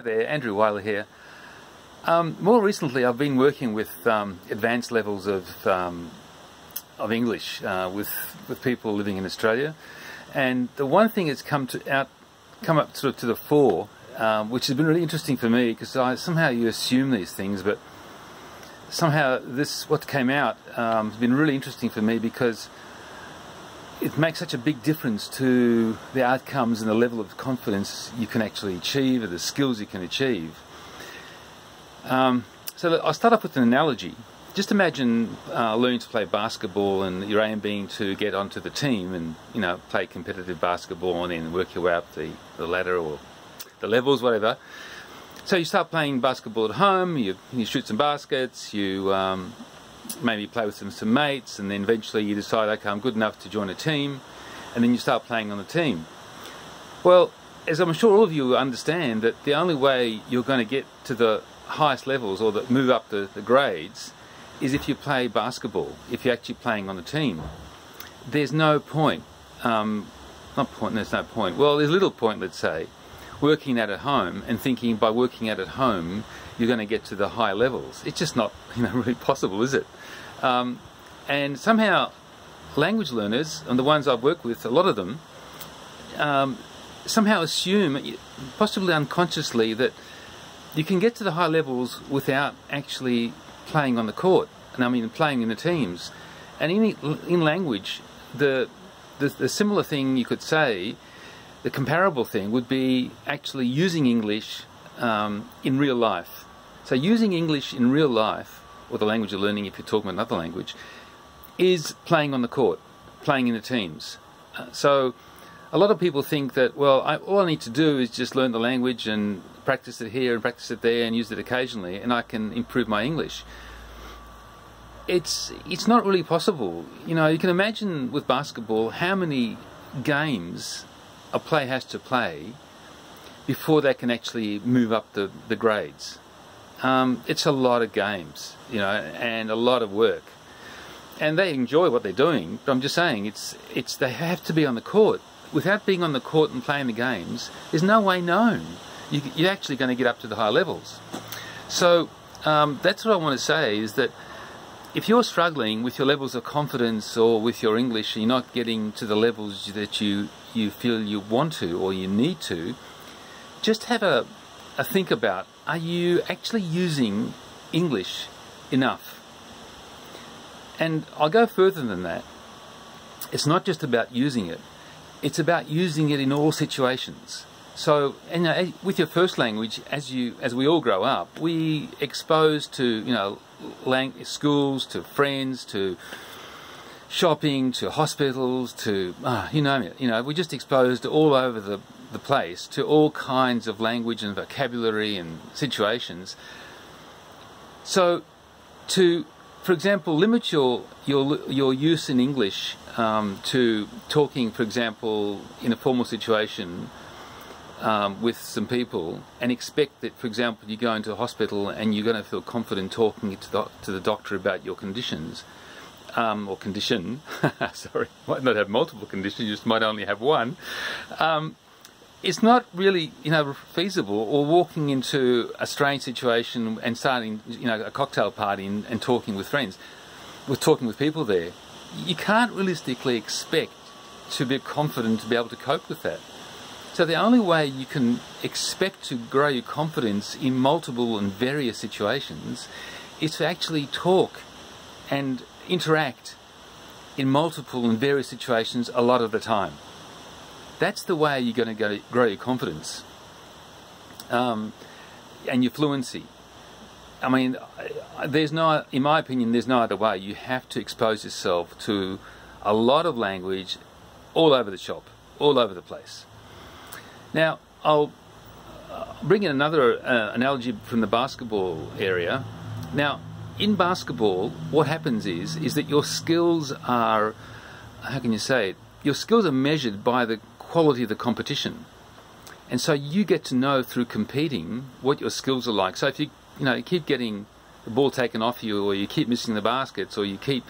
Hi there, Andrew Weiler here. More recently I've been working with advanced levels of English with people living in Australia, and the one thing that's come up sort of to the fore, which has been really interesting for me, because somehow you assume these things, but somehow what came out has been really interesting for me, because it makes such a big difference to the outcomes and the level of confidence you can actually achieve, or the skills you can achieve. So I'll start off with an analogy. Just imagine learning to play basketball, and your aim being to get onto the team and play competitive basketball and then work your way up the ladder or the levels, whatever. So you start playing basketball at home, you shoot some baskets, you maybe play with some mates, and then eventually you decide, okay, I'm good enough to join a team, and then you start playing on the team. Well, as I'm sure all of you understand, that the only way you're going to get to the highest levels, or move up the grades, is if you play basketball, if you're actually playing on the team. There's no point, there's little point, let's say, working at home and thinking by working at home you're going to get to the high levels. It's just not really possible, is it? And somehow language learners, and the ones I've worked with, a lot of them, somehow assume, possibly unconsciously, that you can get to the high levels without actually playing on the court, and I mean playing in the teams. And in language, the similar thing you could say, the comparable thing would be actually using English in real life. So using English in real life, or the language you're learning if you're talking about another language, is playing on the court, playing in the teams. So a lot of people think that, well, all I need to do is just learn the language and practice it here and practice it there and use it occasionally, and I can improve my English. It's not really possible. You can imagine with basketball how many games a player has to play before they can actually move up the grades. It's a lot of games, and a lot of work. And they enjoy what they're doing, but I'm just saying, they have to be on the court. Without being on the court and playing the games, there's no way known you're actually going to get up to the high levels. So that's what I want to say, is that if you're struggling with your levels of confidence or with your English, and you're not getting to the levels that you feel you want to or you need to, just have a think about, are you actually using English enough? And I'll go further than that. It's not just about using it, it's about using it in all situations. So, with your first language, as we all grow up, we exposed to schools, to friends, to shopping, to hospitals, to you name it. We're just exposed all over the place to all kinds of language and vocabulary and situations. So, for example, limit your use in English to talking, for example, in a formal situation with some people, and expect that, for example, you go into a hospital and you're going to feel confident talking to the doctor about your conditions, or condition. Sorry, might not have multiple conditions, you just might only have one. It's not really feasible. Or walking into a strange situation and starting a cocktail party and talking with friends, talking with people there. You can't realistically expect to be confident to be able to cope with that. So the only way you can expect to grow your confidence in multiple and various situations is to actually talk and interact in multiple and various situations a lot of the time. That's the way you're going to grow your confidence and your fluency. I mean, in my opinion, there's no other way. You have to expose yourself to a lot of language all over the shop, all over the place. Now, I'll bring in another analogy from the basketball area. Now, in basketball, what happens is that your skills are, how can you say it? Your skills are measured by the quality of the competition. And so you get to know through competing what your skills are like. So if you keep getting the ball taken off you, or you keep missing the baskets, or you keep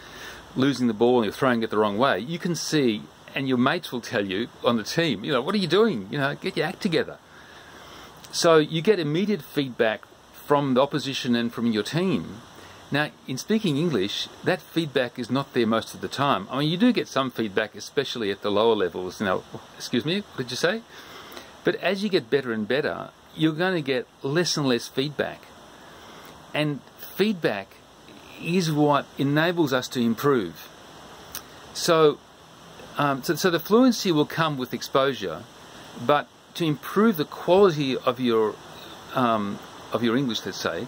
losing the ball and you're throwing it the wrong way, you can see, and your mates will tell you on the team, what are you doing? Get your act together. So you get immediate feedback from the opposition and from your team. Now, in speaking English, that feedback is not there most of the time. I mean, you do get some feedback, especially at the lower levels. You know, excuse me, what did you say? But as you get better and better, you're going to get less and less feedback. And feedback is what enables us to improve. So the fluency will come with exposure, but to improve the quality of your English, let's say,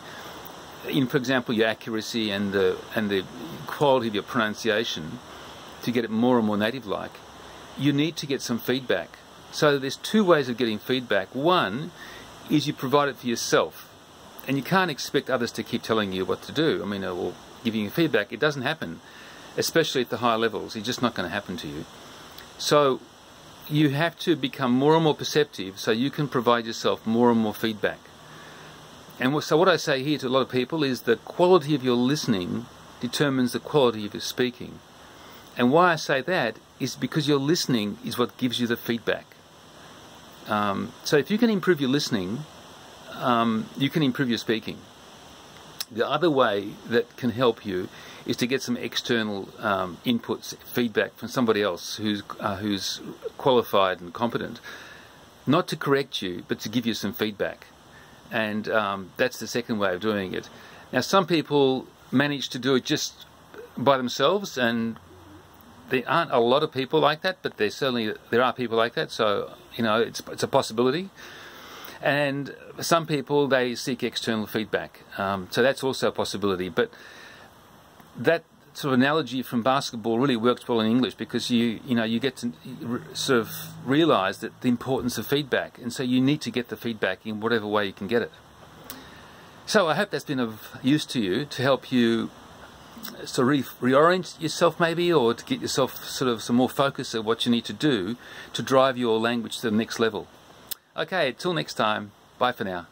in, for example, your accuracy and the quality of your pronunciation, to get it more and more native-like, you need to get some feedback. So there's two ways of getting feedback. One is you provide it for yourself, and you can't expect others to keep telling you what to do. I mean, or giving you feedback. It doesn't happen, especially at the higher levels. It's just not going to happen to you. So you have to become more and more perceptive so you can provide yourself more and more feedback. And so what I say here to a lot of people is the quality of your listening determines the quality of your speaking. And why I say that is because your listening is what gives you the feedback. So if you can improve your listening, you can improve your speaking. The other way that can help you is to get some external inputs, feedback from somebody else who's qualified and competent, not to correct you, but to give you some feedback. And that's the second way of doing it. Now, some people manage to do it just by themselves, and there aren't a lot of people like that, but there are people like that. So, you know, it's a possibility. And some people, they seek external feedback. So that's also a possibility. But that sort of analogy from basketball really works well in English, because you get to sort of realise that the importance of feedback, and so you need to get the feedback in whatever way you can get it. So I hope that's been of use to you, to help you sort of reorient yourself maybe, or to get yourself sort of some more focus of what you need to do to drive your language to the next level. Okay, till next time, bye for now.